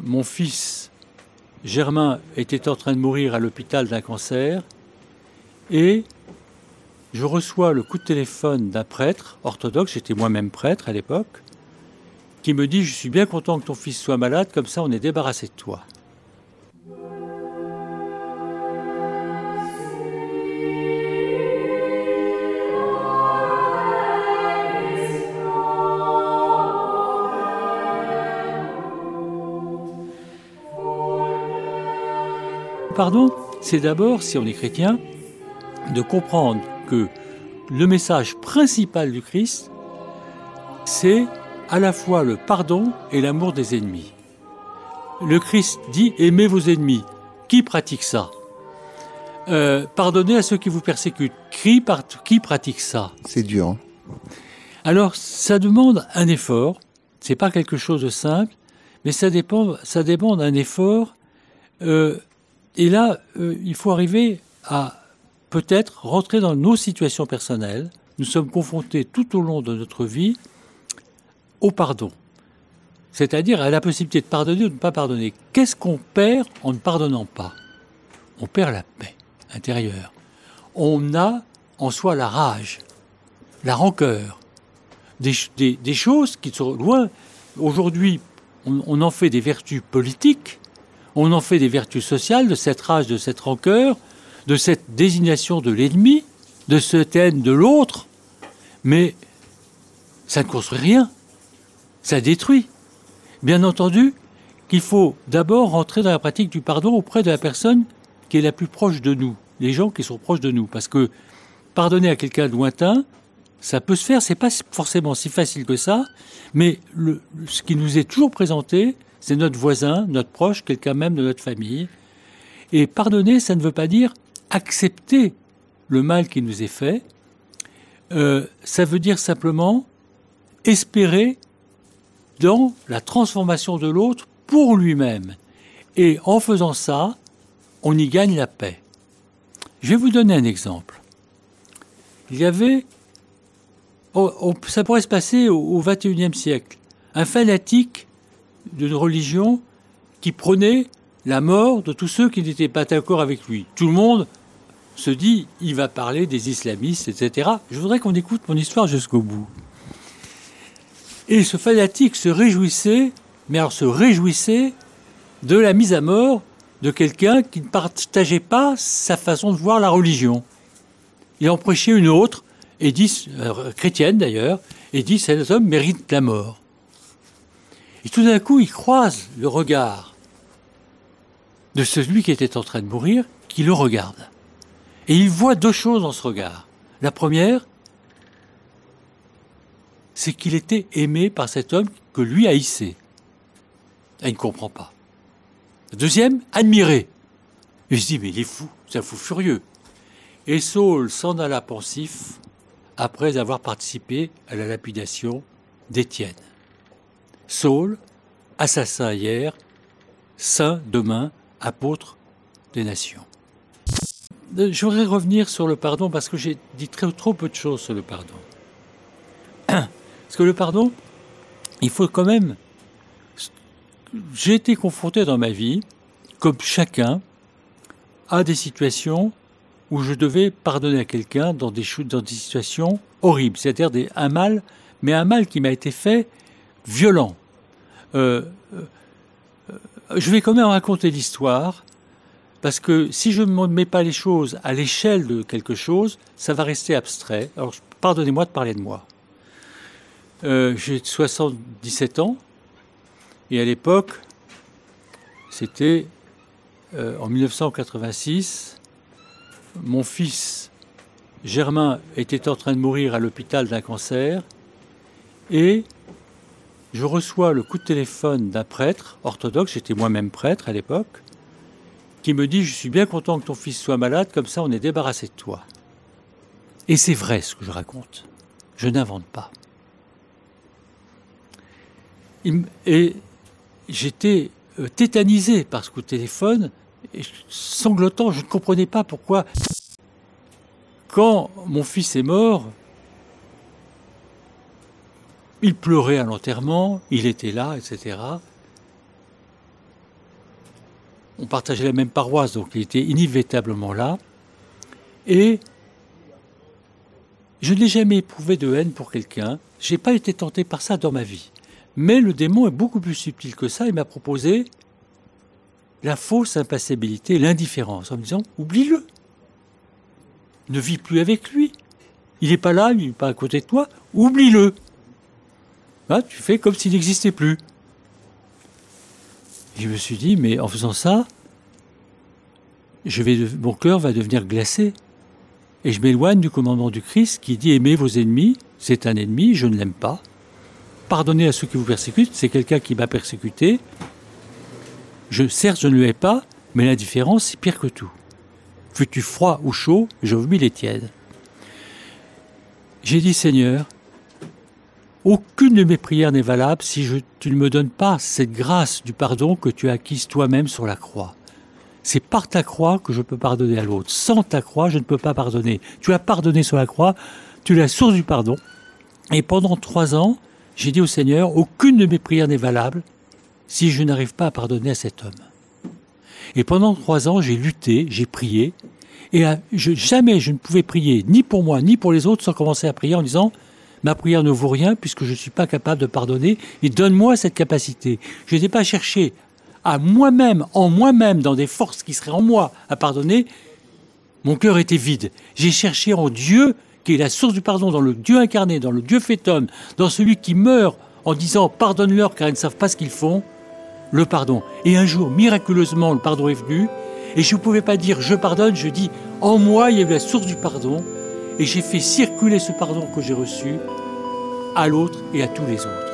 mon fils Germain était en train de mourir à l'hôpital d'un cancer et je reçois le coup de téléphone d'un prêtre orthodoxe, j'étais moi-même prêtre à l'époque, qui me dit « Je suis bien content que ton fils soit malade, comme ça on est débarrassé de toi ». Pardon, c'est d'abord, si on est chrétien, de comprendre que le message principal du Christ, c'est à la fois le pardon et l'amour des ennemis. Le Christ dit « Aimez vos ennemis ». Qui pratique ça ? Pardonnez à ceux qui vous persécutent. Qui pratique ça ? C'est dur. Hein. Alors, ça demande un effort. C'est pas quelque chose de simple, mais ça demande un effort. Et là, il faut arriver à peut-être rentrer dans nos situations personnelles. Nous sommes confrontés tout au long de notre vie au pardon. C'est-à-dire à la possibilité de pardonner ou de ne pas pardonner. Qu'est-ce qu'on perd en ne pardonnant pas ? On perd la paix intérieure. On a en soi la rage, la rancœur, des choses qui sont loin. Aujourd'hui, on en fait des vertus politiques, on en fait des vertus sociales, de cette rage, de cette rancœur, de cette désignation de l'ennemi, de cette haine de l'autre, mais ça ne construit rien, ça détruit. Bien entendu qu'il faut d'abord rentrer dans la pratique du pardon auprès de la personne qui est la plus proche de nous, les gens qui sont proches de nous, parce que pardonner à quelqu'un de lointain, ça peut se faire, c'est pas forcément si facile que ça, mais ce qui nous est toujours présenté, c'est notre voisin, notre proche, quelqu'un même de notre famille. Et pardonner, ça ne veut pas dire accepter le mal qui nous est fait. Ça veut dire simplement espérer dans la transformation de l'autre pour lui-même. Et en faisant ça, on y gagne la paix. Je vais vous donner un exemple. Il y avait, ça pourrait se passer au XXIe siècle, un fanatique d'une religion qui prônait la mort de tous ceux qui n'étaient pas d'accord avec lui. Tout le monde se dit, il va parler des islamistes, etc. Je voudrais qu'on écoute mon histoire jusqu'au bout. Et ce fanatique se réjouissait, de la mise à mort de quelqu'un qui ne partageait pas sa façon de voir la religion. Il en prêchait une autre, et dit, chrétienne d'ailleurs, et dit, cet homme mérite la mort. Et tout d'un coup, il croise le regard de celui qui était en train de mourir, qui le regarde. Et il voit deux choses dans ce regard. La première, c'est qu'il était aimé par cet homme que lui haïssait. Et il ne comprend pas. La deuxième, admiré. Et je dis, mais il est fou, c'est un fou furieux. Et Saul s'en alla pensif après avoir participé à la lapidation d'Étienne. Saul, assassin hier, saint demain, apôtre des nations. Je voudrais revenir sur le pardon parce que j'ai dit trop peu de choses sur le pardon. Parce que le pardon, il faut quand même... J'ai été confronté dans ma vie, comme chacun, à des situations où je devais pardonner à quelqu'un dans des situations horribles, c'est-à-dire un mal, mais un mal qui m'a été fait violent. Je vais quand même raconter l'histoire, parce que si je ne mets pas les choses à l'échelle de quelque chose, ça va rester abstrait. Alors, pardonnez-moi de parler de moi. J'ai 77 ans, et à l'époque, c'était en 1986, mon fils Germain était en train de mourir à l'hôpital d'un cancer, et je reçois le coup de téléphone d'un prêtre orthodoxe, j'étais moi-même prêtre à l'époque, qui me dit « Je suis bien content que ton fils soit malade, comme ça on est débarrassé de toi ». Et c'est vrai ce que je raconte, je n'invente pas. Et j'étais tétanisé par ce coup de téléphone, et sanglotant, je ne comprenais pas pourquoi. Quand mon fils est mort, il pleurait à l'enterrement, il était là, etc. on partageait la même paroisse, donc il était inévitablement là. Et je n'ai jamais éprouvé de haine pour quelqu'un. Je n'ai pas été tenté par ça dans ma vie. Mais le démon est beaucoup plus subtil que ça. Il m'a proposé la fausse impassibilité, l'indifférence, en me disant « oublie-le. Ne vis plus avec lui. Il n'est pas là, il n'est pas à côté de toi. Oublie-le. Hein, tu fais comme s'il n'existait plus. » Et je me suis dit, mais en faisant ça, mon cœur va devenir glacé. Et je m'éloigne du commandement du Christ qui dit « aimez vos ennemis, c'est un ennemi, je ne l'aime pas. Pardonnez à ceux qui vous persécutent, c'est quelqu'un qui m'a persécuté. Certes, je ne le hais pas, mais l'indifférence, c'est pire que tout. Fus-tu froid ou chaud, je vomis les tièdes. » J'ai dit « Seigneur, aucune de mes prières n'est valable si tu ne me donnes pas cette grâce du pardon que tu as acquise toi-même sur la croix. C'est par ta croix que je peux pardonner à l'autre. Sans ta croix, je ne peux pas pardonner. Tu as pardonné sur la croix, tu es la source du pardon. » Et pendant 3 ans, j'ai dit au Seigneur, aucune de mes prières n'est valable si je n'arrive pas à pardonner à cet homme. Et pendant 3 ans, j'ai lutté, j'ai prié, et jamais je ne pouvais prier, ni pour moi, ni pour les autres, sans commencer à prier en disant, ma prière ne vaut rien puisque je ne suis pas capable de pardonner, et donne-moi cette capacité. Je n'ai pas cherché à moi-même, en moi-même, dans des forces qui seraient en moi, à pardonner. Mon cœur était vide. J'ai cherché en Dieu, qui est la source du pardon, dans le Dieu incarné, dans le Dieu fait homme, dans celui qui meurt en disant « pardonne-leur car ils ne savent pas ce qu'ils font », le pardon. Et un jour, miraculeusement, le pardon est venu, et je ne pouvais pas dire « je pardonne », je dis « en moi, il y a eu la source du pardon », et j'ai fait circuler ce pardon que j'ai reçu à l'autre et à tous les autres.